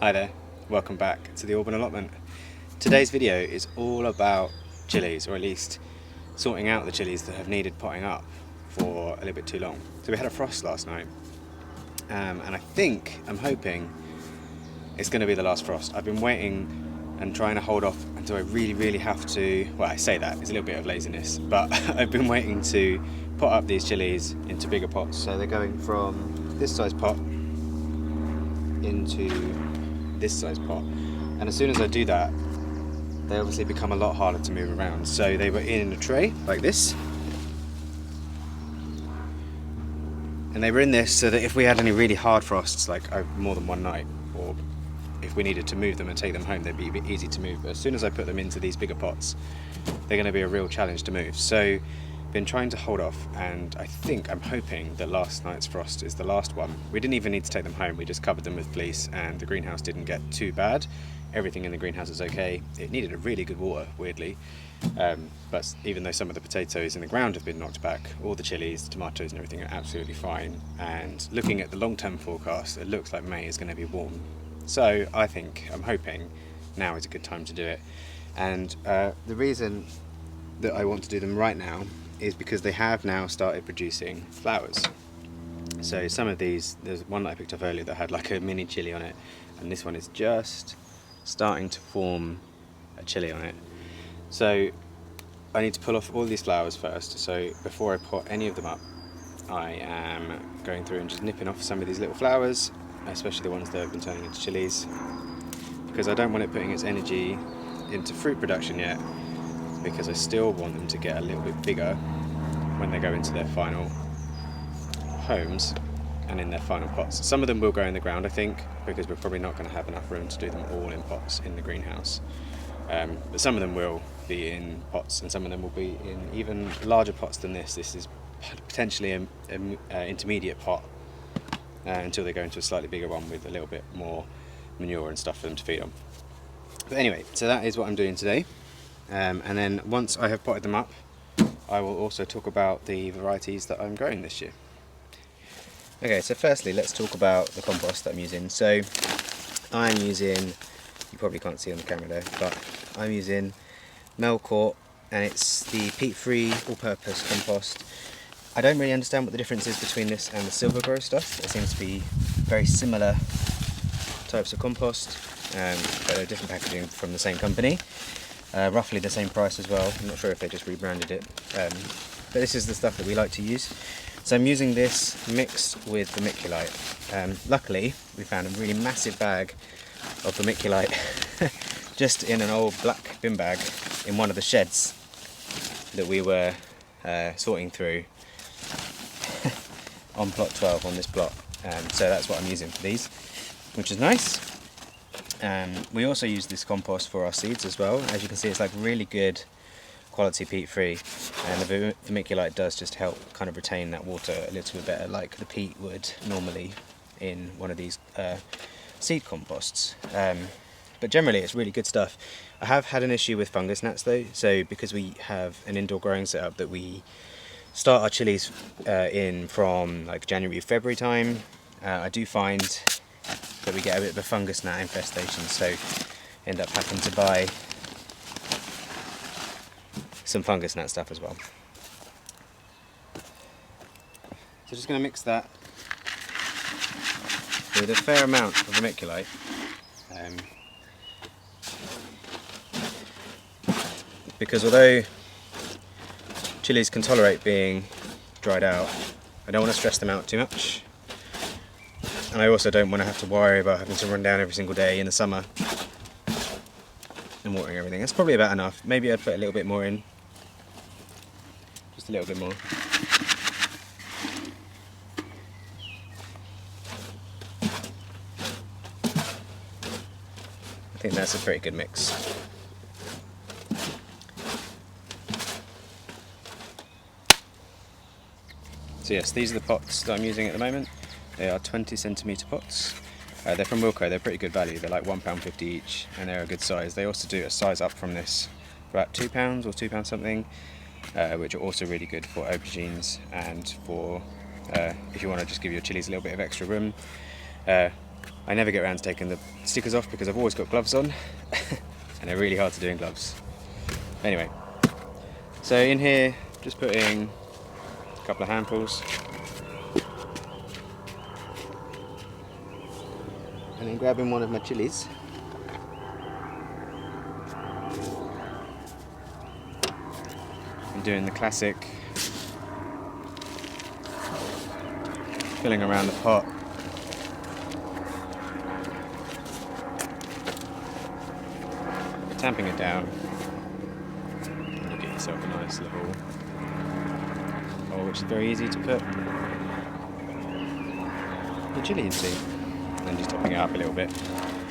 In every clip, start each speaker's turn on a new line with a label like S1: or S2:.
S1: Hi there, welcome back to the Alban allotment. Today's video is all about chilies, or at least sorting out the chilies that have needed potting up for a little bit too long. So we had a frost last night, and I'm hoping it's going to be the last frost. I've been waiting and trying to hold off until I really have to, well, I say that, it's a little bit of laziness, but I've been waiting to pot up these chilies into bigger pots. So they're going from this size pot into this size pot, and as soon as I do that, they obviously become a lot harder to move around. So they were in a tray like this, and they were in this so that if we had any really hard frosts, like over more than one night, or if we needed to move them and take them home, they'd be a bit easy to move. But as soon as I put them into these bigger pots, they're going to be a real challenge to move. So been trying to hold off, and I'm hoping that last night's frost is the last one. We didn't even need to take them home, we just covered them with fleece, and the greenhouse didn't get too bad. Everything in the greenhouse is okay. It needed a really good water, weirdly, but even though some of the potatoes in the ground have been knocked back, all the chilies, tomatoes and everything are absolutely fine. And looking at the long-term forecast, it looks like May is going to be warm. So I'm hoping now is a good time to do it. And the reason that I want to do them right now is because they have now started producing flowers. So some of these, there's one that I picked up earlier that had like a mini chili on it, and this one is just starting to form a chili on it. So I need to pull off all these flowers first. So before I pot any of them up, I am going through and just nipping off some of these little flowers, especially the ones that have been turning into chilies, because I don't want it putting its energy into fruit production yet, because I still want them to get a little bit bigger when they go into their final homes and in their final pots. Some of them will go in the ground, I think, because we're probably not going to have enough room to do them all in pots in the greenhouse. But some of them will be in pots, and some of them will be in even larger pots than this. This is potentially an intermediate pot until they go into a slightly bigger one with a little bit more manure and stuff for them to feed on. But anyway, so that is what I'm doing today. And then once I have potted them up, I will also talk about the varieties that I'm growing this year. Okay, so firstly let's talk about the compost that I'm using. So I'm using, you probably can't see on the camera there, but I'm using Melcourt, and it's the peat-free all-purpose compost. I don't really understand what the difference is between this and the Silver Grow stuff. It seems to be very similar types of compost, but they're different packaging from the same company. Roughly the same price as well. I'm not sure if they just rebranded it, but this is the stuff that we like to use. So I'm using this mixed with vermiculite. Luckily we found a really massive bag of vermiculite just in an old black bin bag in one of the sheds that we were sorting through on plot 12 on this plot. So that's what I'm using for these, which is nice. We also use this compost for our seeds as well. As you can see, it's like really good quality peat-free, and the vermiculite does just help kind of retain that water a little bit better, like the peat would normally in one of these seed composts. But generally it's really good stuff. I have had an issue with fungus gnats though, so because we have an indoor growing setup that we start our chilies in from like January, February time, I do find that we get a bit of a fungus gnat infestation, so end up having to buy some fungus gnat stuff as well. So just going to mix that with a fair amount of vermiculite. Because although chilies can tolerate being dried out, I don't want to stress them out too much. And I also don't want to have to worry about having to run down every single day in the summer and watering everything. That's probably about enough. Maybe I'd put a little bit more in. Just a little bit more. I think that's a pretty good mix. So yes, these are the pots that I'm using at the moment. They are 20cm pots. They're from Wilko, they're pretty good value. They're like £1.50 each, and they're a good size. They also do a size up from this for about £2 or £2 something, which are also really good for aubergines and for if you want to just give your chilies a little bit of extra room. I never get around to taking the stickers off because I've always got gloves on and they're really hard to do in gloves. Anyway, so in here, just putting a couple of handfuls. And then grabbing one of my chillies. And doing the classic filling around the pot. Tamping it down. And you get yourself a nice little hole, which is very easy to put the chilli into. And just topping it up a little bit.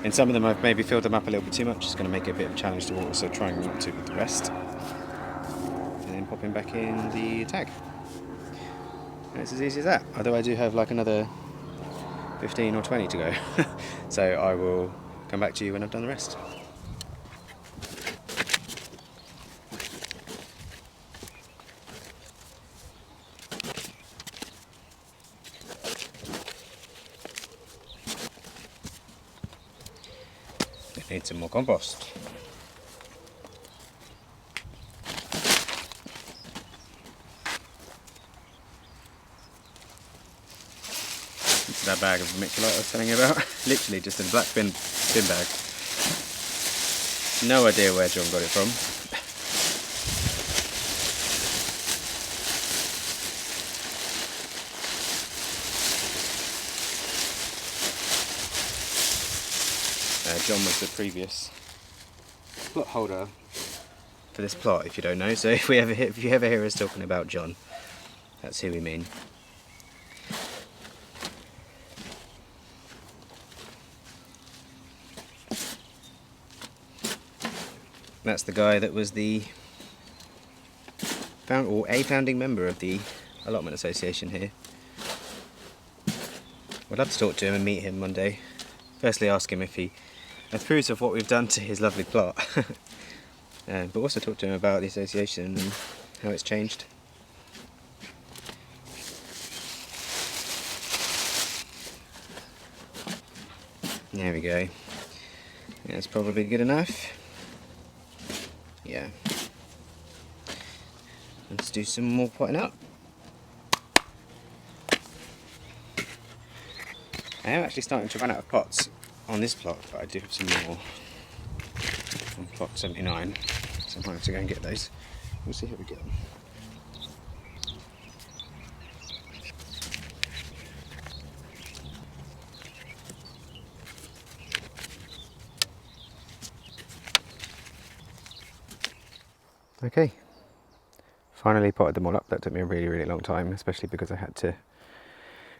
S1: In some of them I've maybe filled them up a little bit too much, it's going to make it a bit of a challenge to water, so trying not to with the rest. And then popping back in the tag. And it's as easy as that, although I do have like another 15 or 20 to go. So I will come back to you when I've done the rest. Need some more compost. Into that bag of vermiculite I was telling you about. Literally just in a black bin bag. No idea where John got it from. John was the previous plot holder for this plot, if you don't know. So if you ever hear us talking about John, that's who we mean. That's the guy that was the founding member of the Allotment Association here. I'd love to talk to him and meet him one day. Firstly, ask him if he approves of what we've done to his lovely plot, but also talk to him about the association and how it's changed. There we go. That's probably good enough. Yeah. Let's do some more potting up. I am actually starting to run out of pots on this plot, but I do have some more on plot 79, so I might have to go and get those. We'll see how we get on. Okay, finally potted them all up. That took me a really long time, especially because I had to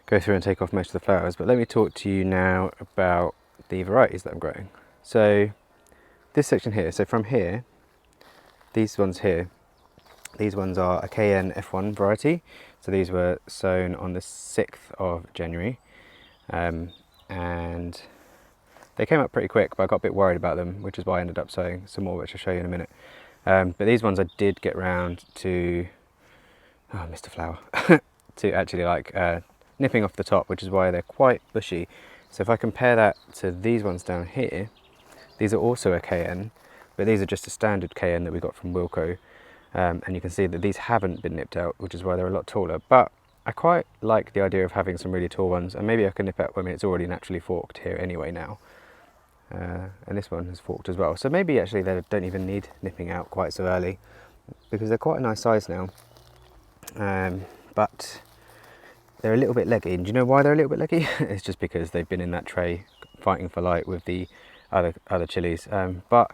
S1: go through and take off most of the flowers. But let me talk to you now about the varieties that I'm growing. So this section here, so from here, these ones here, these ones are a Kane F1 variety. So these were sown on the 6th of January, and they came up pretty quick, but I got a bit worried about them, which is why I ended up sowing some more, which I'll show you in a minute. But these ones I did get round to, oh, Mr. Flower, to actually like nipping off the top, which is why they're quite bushy. So if I compare that to these ones down here, these are also a Kane, but these are just a standard Kane that we got from Wilco. And you can see that these haven't been nipped out, which is why they're a lot taller. But I quite like the idea of having some really tall ones, and maybe I can nip out, I mean, it's already naturally forked here anyway now. And this one has forked as well. So maybe actually they don't even need nipping out quite so early, because they're quite a nice size now. But they're a little bit leggy. And do you know why they're a little bit leggy? It's just because they've been in that tray fighting for light with the other chilies. But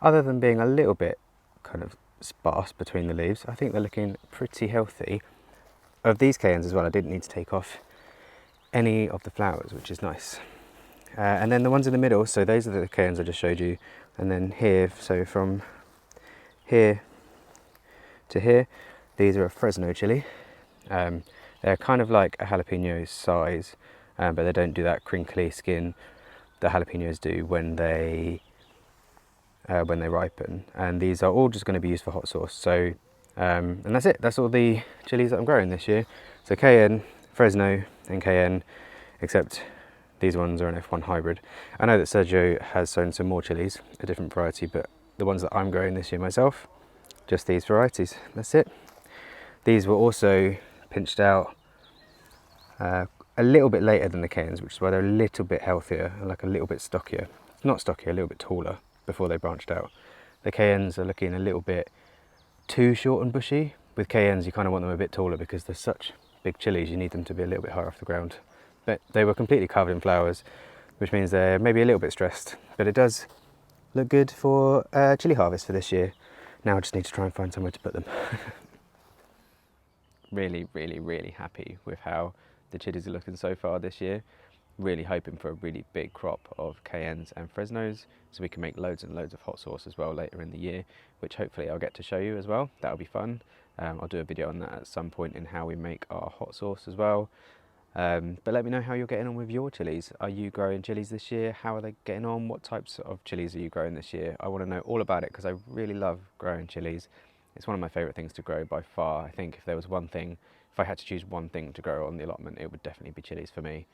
S1: other than being a little bit kind of sparse between the leaves, I think they're looking pretty healthy. Of these canes as well, I didn't need to take off any of the flowers, which is nice. And then the ones in the middle, so those are the canes I just showed you. And then here, so from here to here, these are a Fresno chili. They're kind of like a jalapeno size, but they don't do that crinkly skin that jalapenos do when they ripen. And these are all just going to be used for hot sauce. So, and that's it. That's all the chilies that I'm growing this year. So Cayenne, Fresno, and Cayenne, except These ones are an F1 hybrid. I know that Sergio has sown some more chilies, a different variety, but the ones that I'm growing this year myself, just these varieties, that's it. These were also pinched out a little bit later than the Canes, which is why they're a little bit healthier, like a little bit stockier. Not stockier, a little bit taller before they branched out. The Canes are looking a little bit too short and bushy. With Canes, you kind of want them a bit taller because they're such big chilies, you need them to be a little bit higher off the ground. But they were completely covered in flowers, which means they're maybe a little bit stressed, but it does look good for chilli harvest for this year. Now I just need to try and find somewhere to put them. Really, really, really happy with how the chilies are looking so far this year. Really hoping for a really big crop of cayennes and fresnos so we can make loads and loads of hot sauce as well later in the year, which hopefully I'll get to show you as well. That'll be fun. I'll do a video on that at some point in how we make our hot sauce as well. But let me know how you're getting on with your chilies. Are you growing chilies this year? How are they getting on? What types of chilies are you growing this year? I want to know all about it because I really love growing chilies. It's one of my favourite things to grow by far. I think if there was one thing, if I had to choose one thing to grow on the allotment, it would definitely be chilies for me.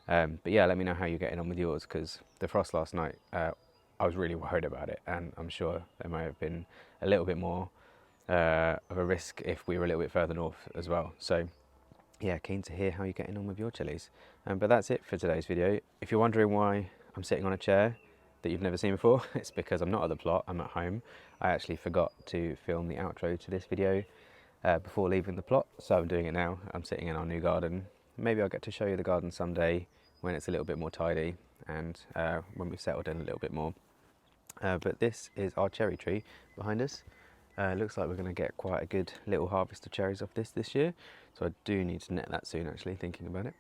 S1: But yeah, let me know how you're getting on with yours, because the frost last night, I was really worried about it, and I'm sure there might have been a little bit more of a risk if we were a little bit further north as well. So yeah, keen to hear how you're getting on with your chilies. But that's it for today's video. If you're wondering why I'm sitting on a chair that you've never seen before, it's because I'm not at the plot, I'm at home. I actually forgot to film the outro to this video before leaving the plot, so I'm doing it now. I'm sitting in our new garden. Maybe I'll get to show you the garden someday when it's a little bit more tidy and when we've settled in a little bit more. But this is our cherry tree behind us. Looks like we're going to get quite a good little harvest of cherries off this year, so I do need to net that soon, actually, thinking about it.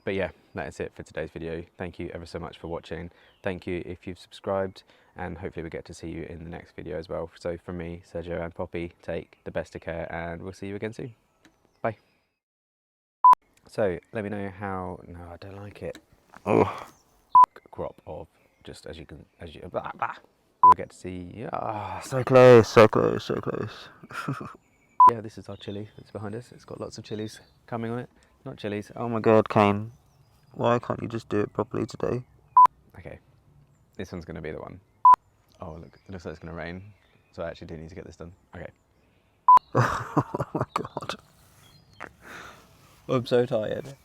S1: But yeah, that is it for today's video. Thank you ever so much for watching. Thank you if you've subscribed, and hopefully we get to see you in the next video as well. So from me, Sergio and Poppy, take the best of care, and we'll see you again soon. Bye. So let me know how. No, I don't like it. Oh, crop of just as you blah, blah. We'll get to see. Yeah, so close, so close, so close. Yeah, this is our chilli that's behind us. It's got lots of chilies coming on it. Not chilies.
S2: Oh my god, Kane. Why can't you just do it properly today?
S1: Okay, this one's going to be the one. Oh, look, it looks like it's going to rain. So I actually do need to get this done. Okay.
S2: Oh my god. I'm so tired.